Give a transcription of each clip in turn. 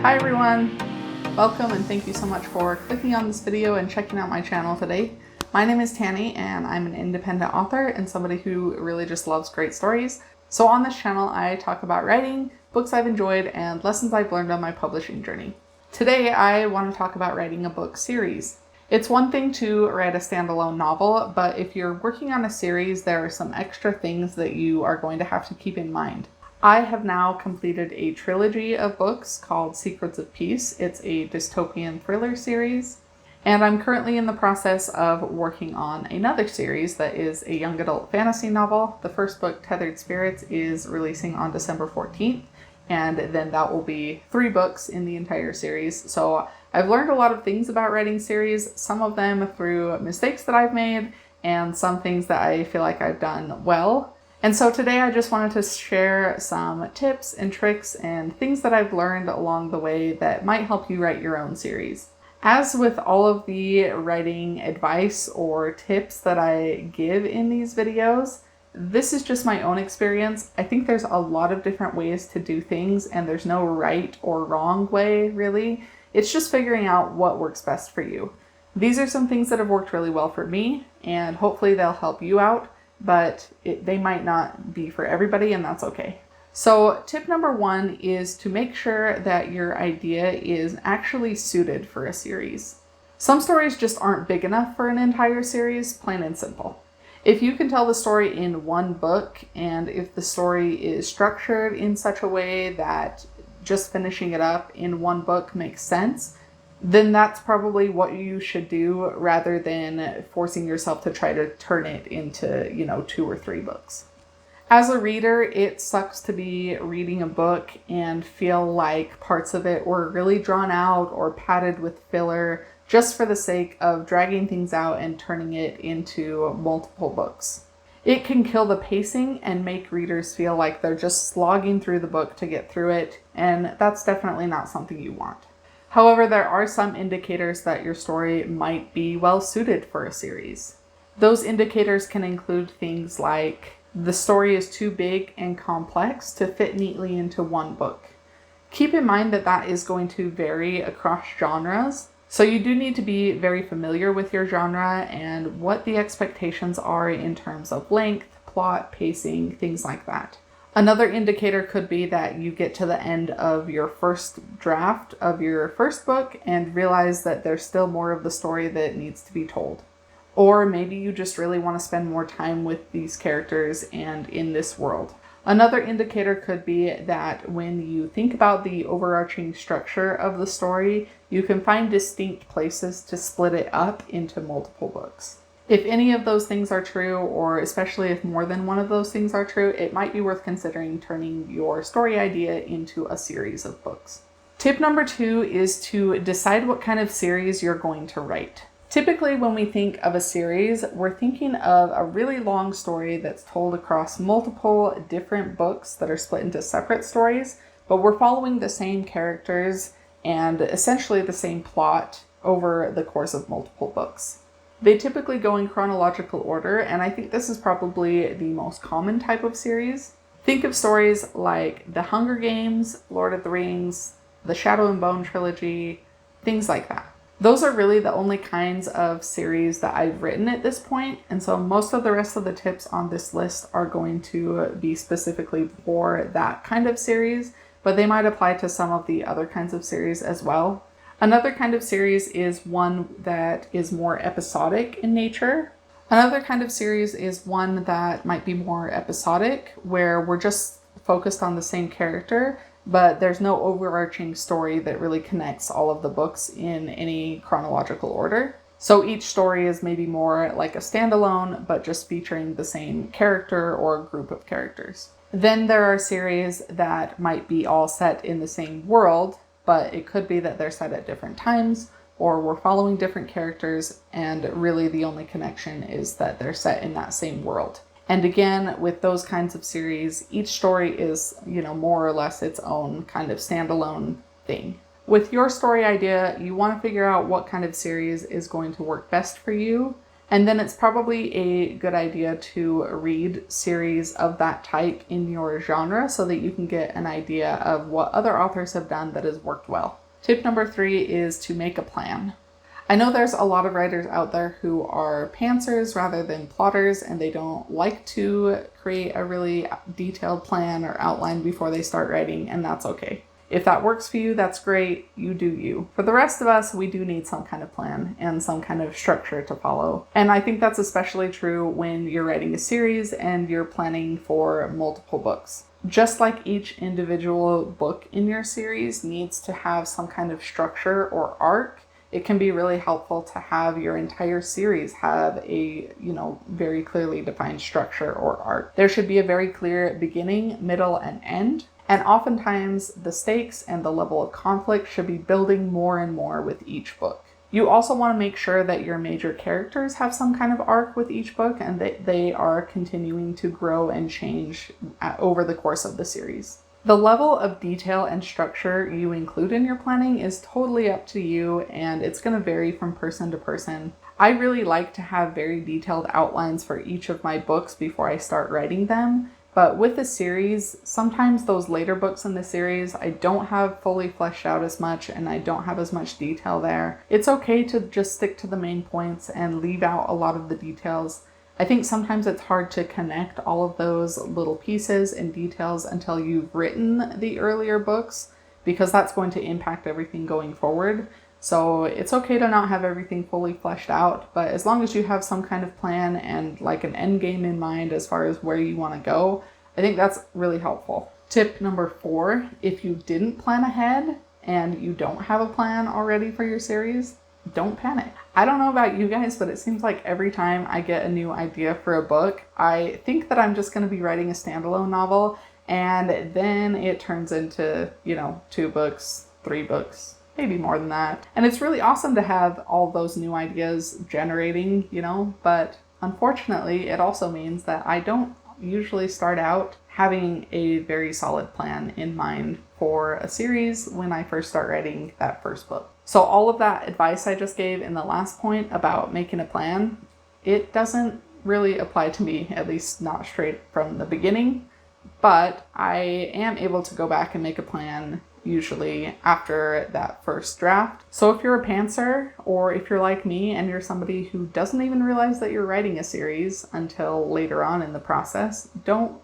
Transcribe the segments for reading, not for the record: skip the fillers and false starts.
Hi everyone! Welcome and thank you so much for clicking on this video and checking out my channel today. My name is Tanny and I'm an independent author and somebody who really just loves great stories. So on this channel I talk about writing, books I've enjoyed, and lessons I've learned on my publishing journey. Today I want to talk about writing a book series. It's one thing to write a standalone novel, but if you're working on a series, there are some extra things that you are going to have to keep in mind. I have now completed a trilogy of books called Secrets of Peace. It's a dystopian thriller series, and I'm currently in the process of working on another series that is a young adult fantasy novel. The first book, Tethered Spirits, is releasing on December 14th, and then that will be 3 books in the entire series. So I've learned a lot of things about writing series, some of them through mistakes that I've made, and some things that I feel like I've done well. And so today I just wanted to share some tips and tricks and things that I've learned along the way that might help you write your own series. As with all of the writing advice or tips that I give in these videos, this is just my own experience. I think there's a lot of different ways to do things and there's no right or wrong way, really. It's just figuring out what works best for you. These are some things that have worked really well for me, and hopefully they'll help you out. But they might not be for everybody, and that's okay. So tip number 1 is to make sure that your idea is actually suited for a series. Some stories just aren't big enough for an entire series, plain and simple. If you can tell the story in one book, and if the story is structured in such a way that just finishing it up in one book makes sense, then that's probably what you should do rather than forcing yourself to try to turn it into, 2 or 3 books. As a reader, it sucks to be reading a book and feel like parts of it were really drawn out or padded with filler just for the sake of dragging things out and turning it into multiple books. It can kill the pacing and make readers feel like they're just slogging through the book to get through it, and that's definitely not something you want. However, there are some indicators that your story might be well suited for a series. Those indicators can include things like the story is too big and complex to fit neatly into one book. Keep in mind that that is going to vary across genres, so you do need to be very familiar with your genre and what the expectations are in terms of length, plot, pacing, things like that. Another indicator could be that you get to the end of your first draft of your first book and realize that there's still more of the story that needs to be told. Or maybe you just really want to spend more time with these characters and in this world. Another indicator could be that when you think about the overarching structure of the story, you can find distinct places to split it up into multiple books. If any of those things are true, or especially if more than one of those things are true, it might be worth considering turning your story idea into a series of books. Tip number 2 is to decide what kind of series you're going to write. Typically, when we think of a series, we're thinking of a really long story that's told across multiple different books that are split into separate stories, but we're following the same characters and essentially the same plot over the course of multiple books. They typically go in chronological order, and I think this is probably the most common type of series. Think of stories like The Hunger Games, Lord of the Rings, the Shadow and Bone trilogy, things like that. Those are really the only kinds of series that I've written at this point, and so most of the rest of the tips on this list are going to be specifically for that kind of series, but they might apply to some of the other kinds of series as well. Another kind of series is one that is more episodic in nature. Another kind of series is one that might be more episodic, where we're just focused on the same character, but there's no overarching story that really connects all of the books in any chronological order. So each story is maybe more like a standalone, but just featuring the same character or group of characters. Then there are series that might be all set in the same world, but it could be that they're set at different times, or we're following different characters, and really the only connection is that they're set in that same world. And again, with those kinds of series, each story is, more or less its own kind of standalone thing. With your story idea, you want to figure out what kind of series is going to work best for you, And then it's probably a good idea to read series of that type in your genre so that you can get an idea of what other authors have done that has worked well. Tip number 3 is to make a plan. I know there's a lot of writers out there who are pantsers rather than plotters, and they don't like to create a really detailed plan or outline before they start writing, and that's okay. If that works for you, that's great. You do you. For the rest of us, we do need some kind of plan and some kind of structure to follow. And I think that's especially true when you're writing a series and you're planning for multiple books. Just like each individual book in your series needs to have some kind of structure or arc, it can be really helpful to have your entire series have a, very clearly defined structure or arc. There should be a very clear beginning, middle, and end. And oftentimes the stakes and the level of conflict should be building more and more with each book. You also want to make sure that your major characters have some kind of arc with each book and that they are continuing to grow and change over the course of the series. The level of detail and structure you include in your planning is totally up to you, and it's going to vary from person to person. I really like to have very detailed outlines for each of my books before I start writing them. But with the series, sometimes those later books in the series, I don't have fully fleshed out as much and I don't have as much detail there. It's okay to just stick to the main points and leave out a lot of the details. I think sometimes it's hard to connect all of those little pieces and details until you've written the earlier books, because that's going to impact everything going forward. So it's okay to not have everything fully fleshed out, but as long as you have some kind of plan and like an end game in mind as far as where you want to go, I think that's really helpful. Tip number 4, if you didn't plan ahead and you don't have a plan already for your series, don't panic. I don't know about you guys, but it seems like every time I get a new idea for a book, I think that I'm just going to be writing a standalone novel, and then it turns into, 2 books, 3 books, maybe more than that. And it's really awesome to have all those new ideas generating, but unfortunately, it also means that I don't usually start out having a very solid plan in mind for a series when I first start writing that first book. So all of that advice I just gave in the last point about making a plan, it doesn't really apply to me, at least not straight from the beginning, but I am able to go back and make a plan usually after that first draft. So if you're a pantser, or if you're like me and you're somebody who doesn't even realize that you're writing a series until later on in the process, don't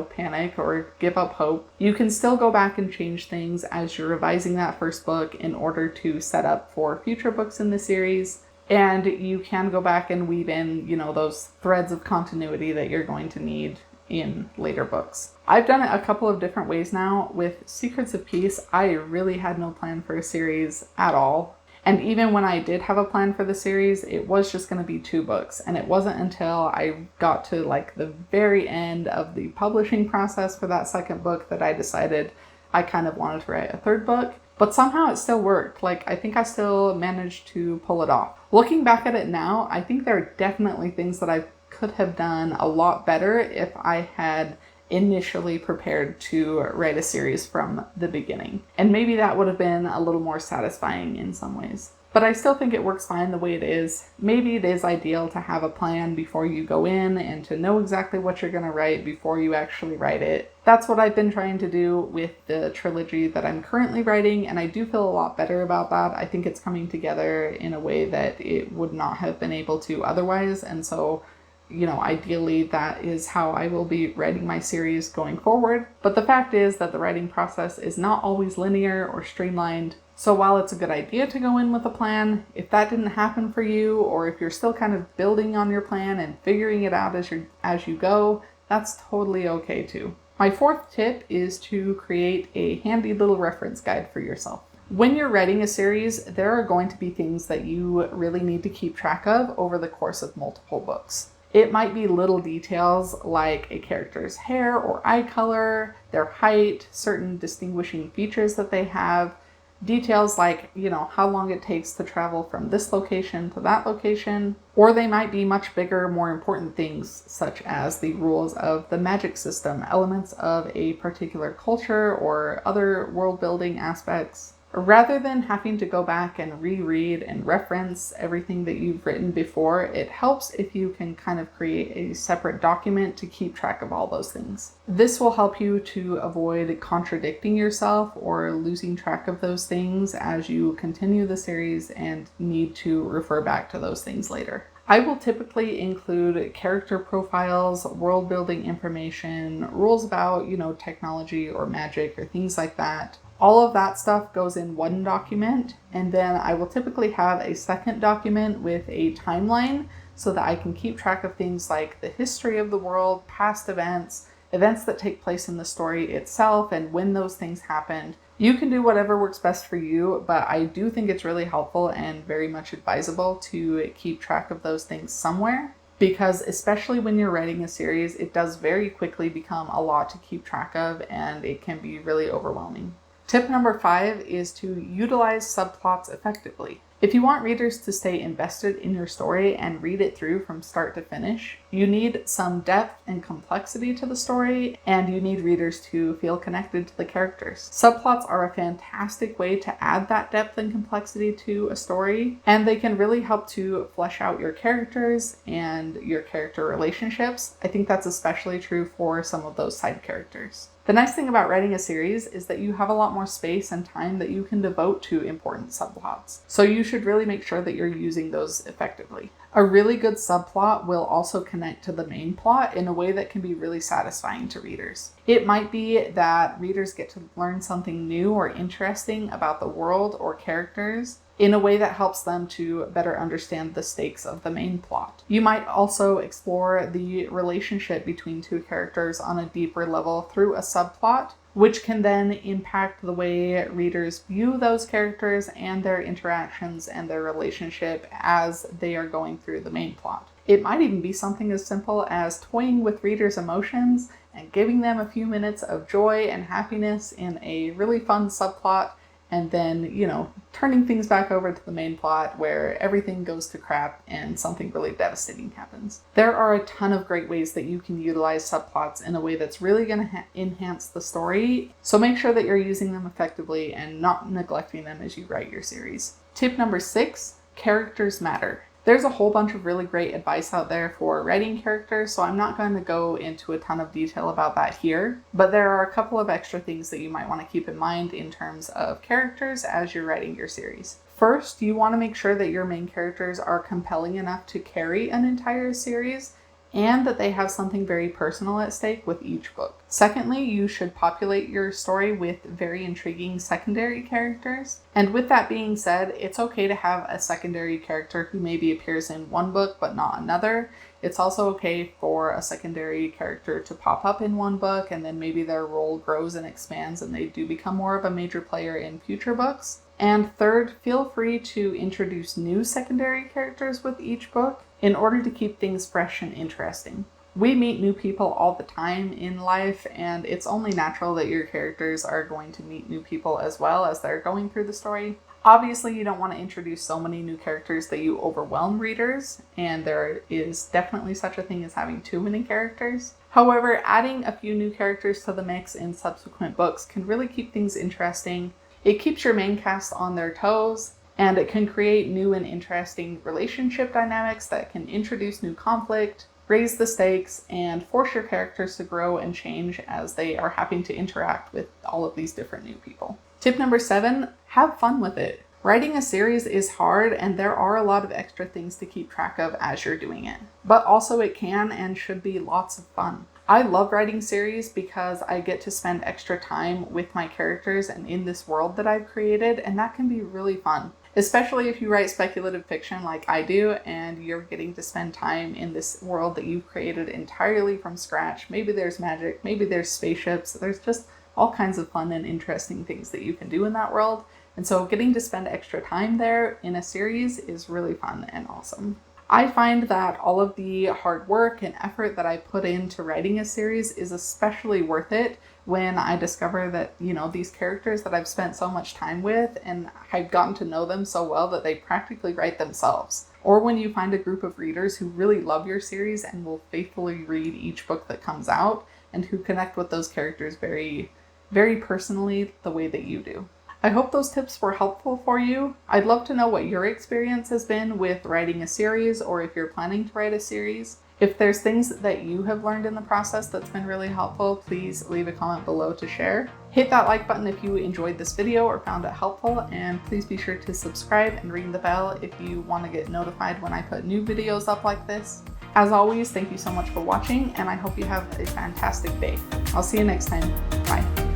panic or give up hope. You can still go back and change things as you're revising that first book in order to set up for future books in the series. And you can go back and weave in, those threads of continuity that you're going to need in later books. I've done it a couple of different ways now. With Secrets of Peace, I really had no plan for a series at all. And even when I did have a plan for the series, it was just going to be 2 books. And it wasn't until I got to the very end of the publishing process for that second book that I decided I kind of wanted to write a 3rd book. But somehow it still worked. I think I still managed to pull it off. Looking back at it now, I think there are definitely things that I could have done a lot better if I had initially prepared to write a series from the beginning. And maybe that would have been a little more satisfying in some ways. But I still think it works fine the way it is. Maybe it is ideal to have a plan before you go in and to know exactly what you're going to write before you actually write it. That's what I've been trying to do with the trilogy that I'm currently writing, and I do feel a lot better about that. I think it's coming together in a way that it would not have been able to otherwise, and so ideally that is how I will be writing my series going forward. But the fact is that the writing process is not always linear or streamlined. So while it's a good idea to go in with a plan, if that didn't happen for you, or if you're still kind of building on your plan and figuring it out as you go, that's totally okay too. My 4th tip is to create a handy little reference guide for yourself. When you're writing a series, there are going to be things that you really need to keep track of over the course of multiple books. It might be little details like a character's hair or eye color, their height, certain distinguishing features that they have, details like, how long it takes to travel from this location to that location, or they might be much bigger, more important things such as the rules of the magic system, elements of a particular culture, or other world building aspects. Rather than having to go back and reread and reference everything that you've written before, it helps if you can kind of create a separate document to keep track of all those things. This will help you to avoid contradicting yourself or losing track of those things as you continue the series and need to refer back to those things later. I will typically include character profiles, world building information, rules about, technology or magic or things like that. All of that stuff goes in one document, and then I will typically have a second document with a timeline so that I can keep track of things like the history of the world, past events, events that take place in the story itself, and when those things happened. You can do whatever works best for you, but I do think it's really helpful and very much advisable to keep track of those things somewhere, because especially when you're writing a series, it does very quickly become a lot to keep track of, and it can be really overwhelming. Tip number 5 is to utilize subplots effectively. If you want readers to stay invested in your story and read it through from start to finish, you need some depth and complexity to the story, and you need readers to feel connected to the characters. Subplots are a fantastic way to add that depth and complexity to a story, and they can really help to flesh out your characters and your character relationships. I think that's especially true for some of those side characters. The nice thing about writing a series is that you have a lot more space and time that you can devote to important subplots. So you should really make sure that you're using those effectively. A really good subplot will also connect to the main plot in a way that can be really satisfying to readers. It might be that readers get to learn something new or interesting about the world or characters in a way that helps them to better understand the stakes of the main plot. You might also explore the relationship between two characters on a deeper level through a subplot, which can then impact the way readers view those characters and their interactions and their relationship as they are going through the main plot. It might even be something as simple as toying with readers' emotions and giving them a few minutes of joy and happiness in a really fun subplot, and then, turning things back over to the main plot where everything goes to crap and something really devastating happens. There are a ton of great ways that you can utilize subplots in a way that's really going to enhance the story, so make sure that you're using them effectively and not neglecting them as you write your series. Tip number 6, characters matter. There's a whole bunch of really great advice out there for writing characters, so I'm not going to go into a ton of detail about that here, but there are a couple of extra things that you might want to keep in mind in terms of characters as you're writing your series. First, you want to make sure that your main characters are compelling enough to carry an entire series, and that they have something very personal at stake with each book. Secondly, you should populate your story with very intriguing secondary characters. And with that being said, it's okay to have a secondary character who maybe appears in one book but not another. It's also okay for a secondary character to pop up in one book and then maybe their role grows and expands and they do become more of a major player in future books. And third, feel free to introduce new secondary characters with each book in order to keep things fresh and interesting. We meet new people all the time in life, and it's only natural that your characters are going to meet new people as well as they're going through the story. Obviously, you don't want to introduce so many new characters that you overwhelm readers, and there is definitely such a thing as having too many characters. However, adding a few new characters to the mix in subsequent books can really keep things interesting. It keeps your main cast on their toes, and it can create new and interesting relationship dynamics that can introduce new conflict, raise the stakes, and force your characters to grow and change as they are having to interact with all of these different new people. Tip number 7, have fun with it. Writing a series is hard, and there are a lot of extra things to keep track of as you're doing it. But also it can and should be lots of fun. I love writing series because I get to spend extra time with my characters and in this world that I've created, and that can be really fun. Especially if you write speculative fiction like I do, and you're getting to spend time in this world that you've created entirely from scratch. Maybe there's magic, maybe there's spaceships, there's just all kinds of fun and interesting things that you can do in that world. And so getting to spend extra time there in a series is really fun and awesome. I find that all of the hard work and effort that I put into writing a series is especially worth it when I discover that, these characters that I've spent so much time with and I've gotten to know them so well that they practically write themselves. Or when you find a group of readers who really love your series and will faithfully read each book that comes out and who connect with those characters very, very personally the way that you do. I hope those tips were helpful for you. I'd love to know what your experience has been with writing a series, or if you're planning to write a series. If there's things that you have learned in the process that's been really helpful, please leave a comment below to share. Hit that like button if you enjoyed this video or found it helpful, and please be sure to subscribe and ring the bell if you want to get notified when I put new videos up like this. As always, thank you so much for watching, and I hope you have a fantastic day. I'll see you next time. Bye.